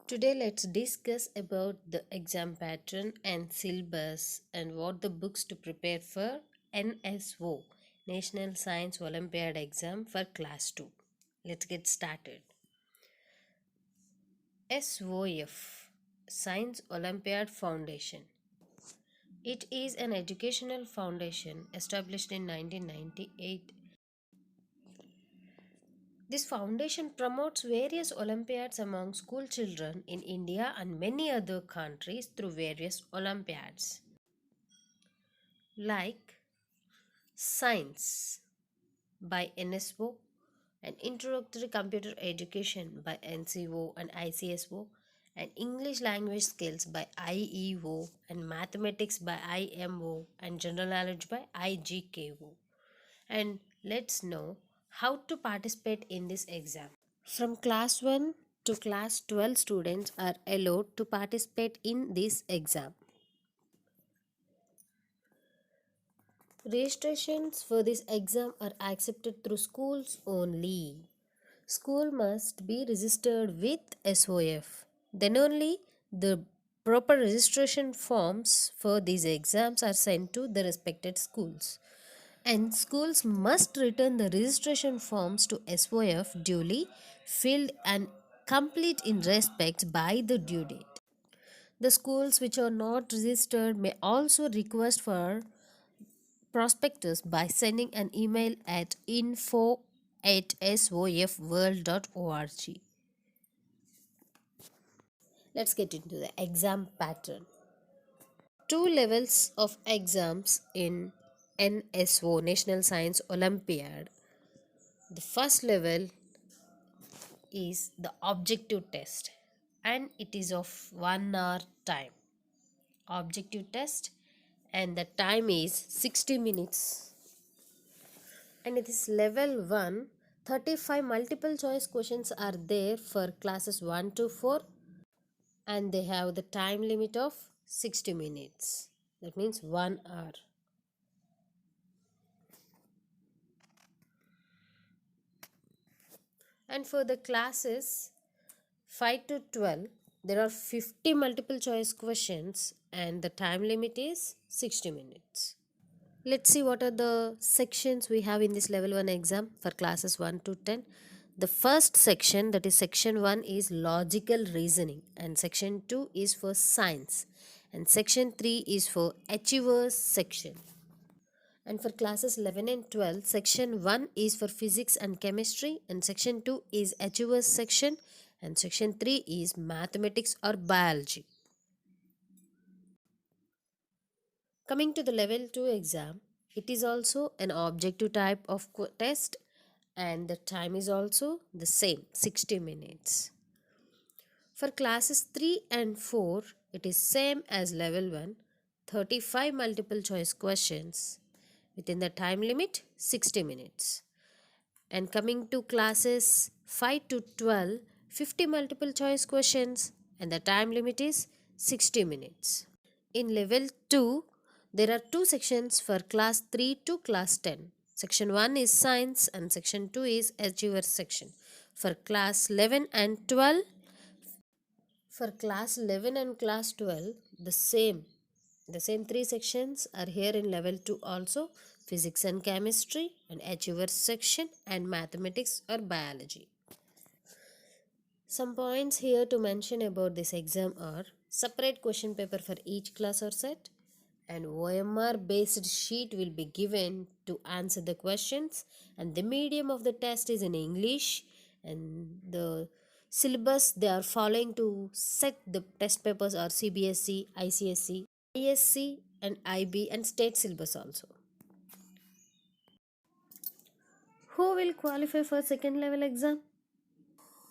Today let's discuss about the exam pattern and syllabus and what the books to prepare for NSO National Science Olympiad exam for class 2. Let's get started. SOF Science Olympiad Foundation. It is an educational foundation established in 1998. This foundation promotes various Olympiads among school children in India and many other countries through various Olympiads like Science by NSO and Introductory Computer Education by NCO and ICSO and English Language Skills by IEO and Mathematics by IMO and General Knowledge by IGKO. And let's know how to participate in this exam. From class 1 to class 12 students are allowed to participate in this exam. Registrations for this exam are accepted through schools only. School must be registered with SOF. Then only the proper registration forms for these exams are sent to the respected schools. And schools must return the registration forms to SOF duly filled and complete in respect by the due date. The schools which are not registered may also request for prospectus by sending an email at info@sofworld.org. Let's get into the exam pattern. Two levels of exams in NSO National Science Olympiad. The first level is the objective test and it is of 1 hour time. Objective test and the time is 60 minutes. And it is level 1. 35 multiple choice questions are there for classes 1 to 4 and they have the time limit of 60 minutes. That means 1 hour. And for the classes 5 to 12, there are 50 multiple choice questions and the time limit is 60 minutes. Let's see what are the sections we have in this level 1 exam for classes 1 to 10. The first section, that is section 1, is logical reasoning and section 2 is for science and section 3 is for achievers section. And for classes 11 and 12, section 1 is for physics and chemistry and section 2 is achievers section and section 3 is mathematics or biology. Coming to the level 2 exam, it is also an objective type of test and the time is also the same, 60 minutes. For classes 3 and 4, it is same as level 1, 35 multiple choice questions within the time limit 60 minutes. And coming to classes 5 to 12, 50 multiple choice questions and the time limit is 60 minutes. In level 2, there are two sections for class 3 to class 10. Section 1 is science and section 2 is achievers section. For class 11 and 12, for class 11 and class 12, the same three sections are here in level 2 also, physics and chemistry and achievers section and mathematics or biology. Some points here to mention about this exam are separate question paper for each class or set and OMR based sheet will be given to answer the questions and the medium of the test is in English and the syllabus they are following to set the test papers are CBSE, ICSE, ISC and IB and state syllabus also. Who will qualify for second level exam?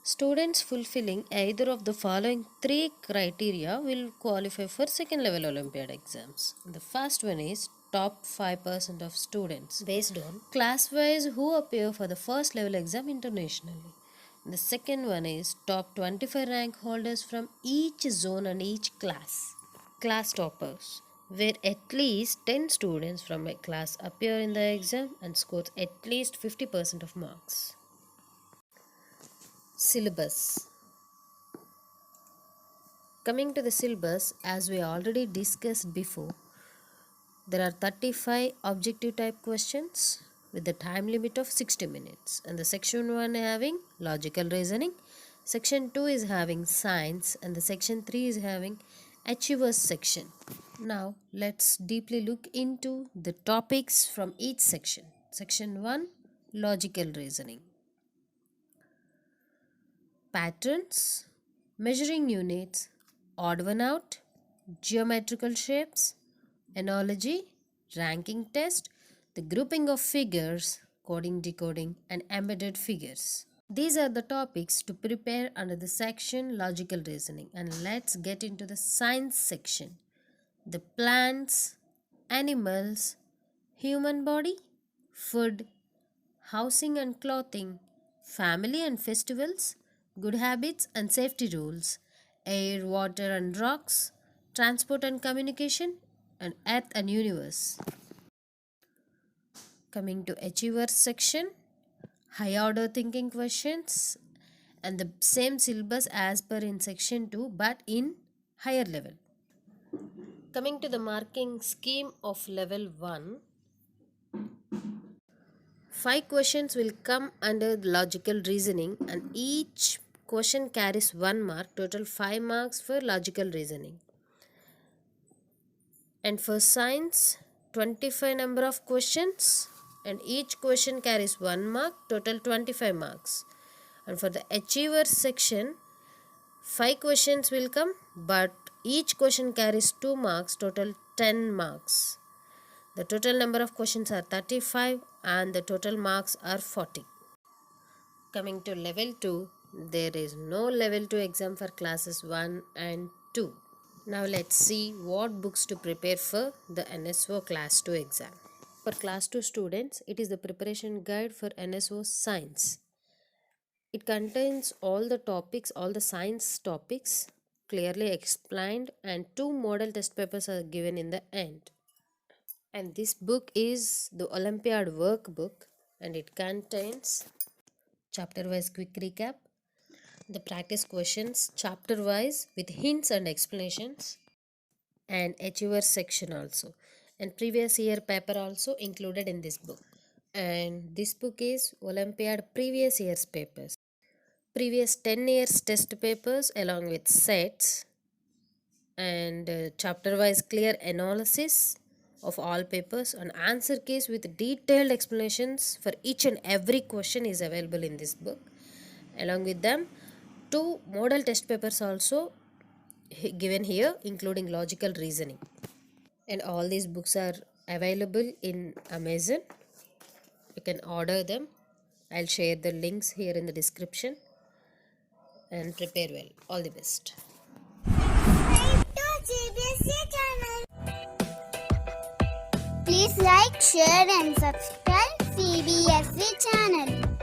Students fulfilling either of the following three criteria will qualify for second level Olympiad exams. The first one is top 5% of students based on class wise who appear for the first level exam internationally. The second one is top 25 rank holders from each zone and each class. Class toppers, where at least 10 students from a class appear in the exam and score at least 50% of marks. Syllabus. Coming to the syllabus, as we already discussed before, there are 35 objective type questions with the time limit of 60 minutes. And the section 1 having logical reasoning, section 2 is having science, and the section 3 is having achievers section. Now let's deeply look into the topics from each section. Section 1, logical reasoning. Patterns, measuring units, odd one out, geometrical shapes, analogy, ranking test, the grouping of figures, coding, decoding, and embedded figures. These are the topics to prepare under the section logical reasoning. And let's get into the science section. The plants, animals, human body, food, housing and clothing, family and festivals, good habits and safety rules, air, water and rocks, transport and communication, and earth and universe. Coming to achievers section, high order thinking questions, and the same syllabus as per in section 2 but in higher level. Coming to the marking scheme of level 1, 5 questions will come under logical reasoning, and each question carries 1 mark, total 5 marks for logical reasoning. And for science, 25 number of questions, and each question carries 1 mark, total 25 marks. And for the achievers section, 5 questions will come, but each question carries 2 marks, total 10 marks. The total number of questions are 35 and the total marks are 40. Coming to level 2, there is no level 2 exam for classes 1 and 2. Now let's see what books to prepare for the NSO class 2 exam. For class 2 students, it is the preparation guide for NSO science. It contains all the topics, all the science topics clearly explained, and 2 model test papers are given in the end. And this book is the Olympiad workbook, and it contains chapter wise quick recap, the practice questions chapter wise with hints and explanations, and achiever section also, and previous year paper also included in this book. And this book is Olympiad previous year's papers, previous 10 years test papers along with sets, and chapter wise clear analysis of all papers, and answer keys with detailed explanations for each and every question is available in this book. Along with them, 2 model test papers also given here, including logical reasoning. And all these books are available in Amazon. You can order them. I'll share the links here in the description. And prepare well. All the best. Please like, share and subscribe CBSE channel.